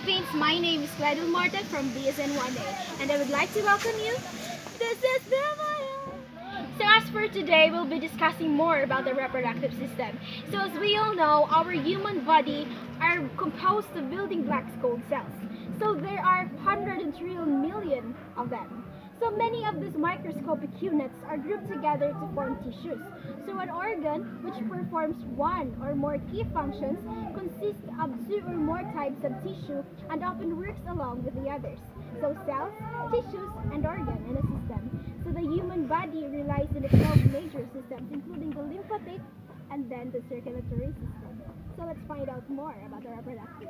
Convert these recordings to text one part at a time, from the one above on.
Philippines. My name is Glydel Morte from BSN1-A, and I would like to welcome you. This is the So as for today, we'll be discussing more about the reproductive system. So as we all know, our human body are composed of building blocks called cells. So there are 103 million of them. So many of these microscopic units are grouped together to form tissues. So an organ which performs one or more key functions consists of two or more types of tissue and often works along with the others. So cells, tissues, and organ in a system. So the human body relies on the 12 major systems, including the lymphatic and then the circulatory system. So let's find out more about the reproductive.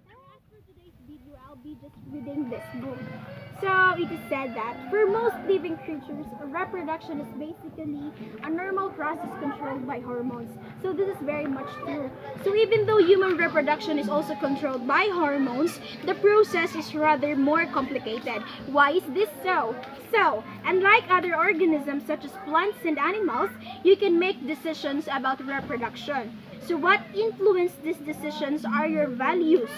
As for today's video, I'll be just reading this book. So it is said that for most living creatures, reproduction is basically a normal process controlled by hormones. So this is very much true. So even though human reproduction is also controlled by hormones, the process is rather more complicated. Why is this so? So, unlike other organisms such as plants and animals, you can make decisions about reproduction. So what influence these decisions are your values,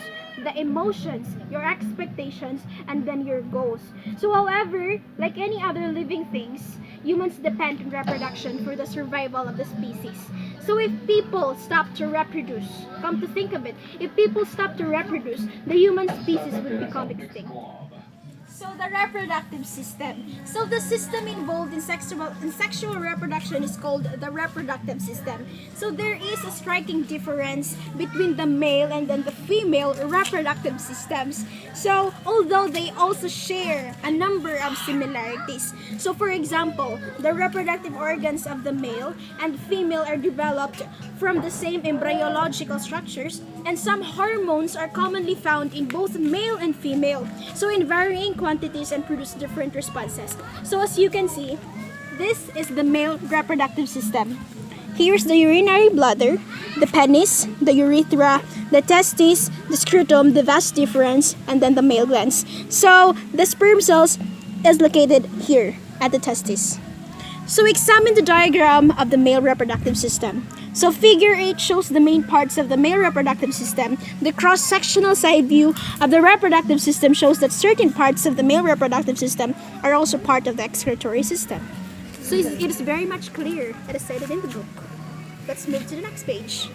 the emotions, your expectations, and then your goals. So however, like any other living things, humans depend on reproduction for the survival of the species. So if people stop to reproduce, come to think of it, if people stop to reproduce, the human species would become extinct. So the reproductive system. So the system involved in sexual reproduction is called the reproductive system. So there is a striking difference between the male and then the female reproductive systems. So although they also share a number of similarities. So for example, the reproductive organs of the male and female are developed from the same embryological structures, and some hormones are commonly found in both male and female. So in varying quantities and produce different responses. So as you can see, this is the male reproductive system. Here's the urinary bladder, the penis, the urethra, the testes, the scrotum, the vas deferens, and then the male glands. So the sperm cells is located here at the testes. So examine the diagram of the male reproductive system. So figure 8 shows the main parts of the male reproductive system. The cross-sectional side view of the reproductive system shows that certain parts of the male reproductive system are also part of the excretory system. So it is very much clear as stated in the book. Let's move to the next page.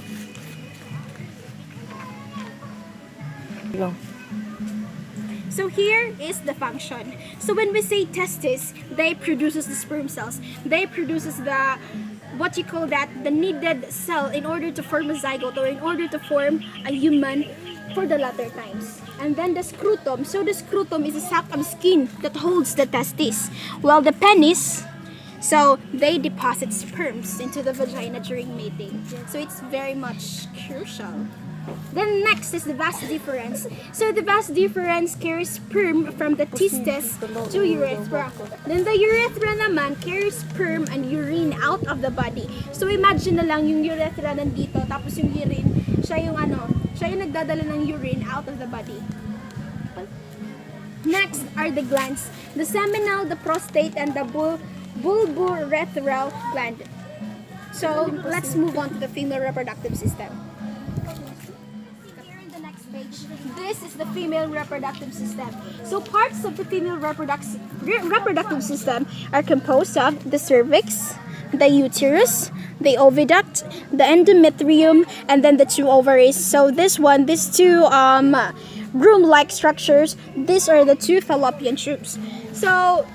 So here is the function. So when we say testes, they produces the sperm cells. They produces the the needed cell in order to form a zygote or in order to form a human for the latter times. And then the scrotum. So the scrotum is a sac of skin that holds the testes. While the penis, so they deposit sperms into the vagina during mating. So it's very much crucial. Then next is the vas deferens. So the vas deferens carries sperm from the testes to urethra. Then the urethra naman carries sperm and urine out of the body. So imagine na lang yung urethra nandito, tapos yung urine, siya yung nagdadala ng urine out of the body. Next are the glands. The seminal, the prostate, and the bulbourethral gland. So let's move on to the female reproductive system. This is the female reproductive system. So parts of the female reproductive system are composed of the cervix, the uterus, the oviduct, the endometrium, and then the two ovaries. So these two broom-like structures, these are the two fallopian tubes. So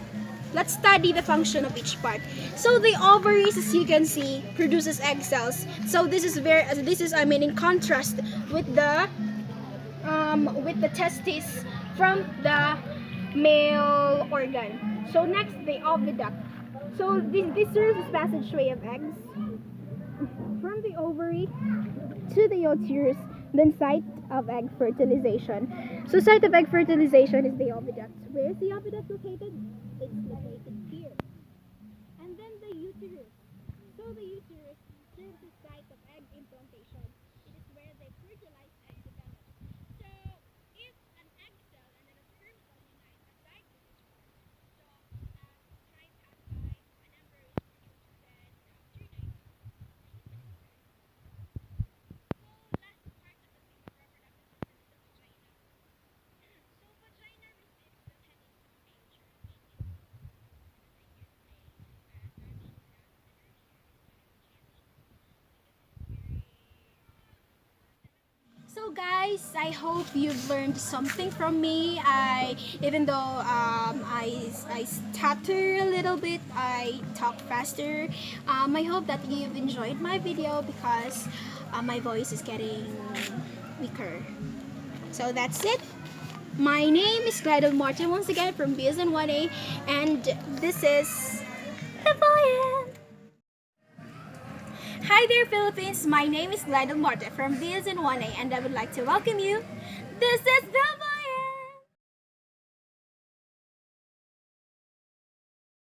let's study the function of each part. So the ovaries, as you can see, produces egg cells. So this is in contrast with the testes from the male organ. So next, the oviduct. So this serves as passageway of eggs from the ovary to the uterus, then site of egg fertilization. So site of egg fertilization is the oviduct. Where is the oviduct located? It's located here. And then the uterus. So the uterus serves as site of egg implantation. It is where the fertilized egg develops. So if an egg cell and then a sperm cell unite, a zygote is formed. So tripartite, an embryo is produced, then after 9 months, so last part of the female reproductive system is the guys, I hope you've learned something from me. Even though I stutter a little bit, I talk faster. I hope that you've enjoyed my video because my voice is getting weaker. So that's it. My name is Glydel Morte once again from BSN1-A, and this is the Voyage. Hi there, Philippines. My name is Glydel Morte from BSN1-A, and I would like to welcome you. This is the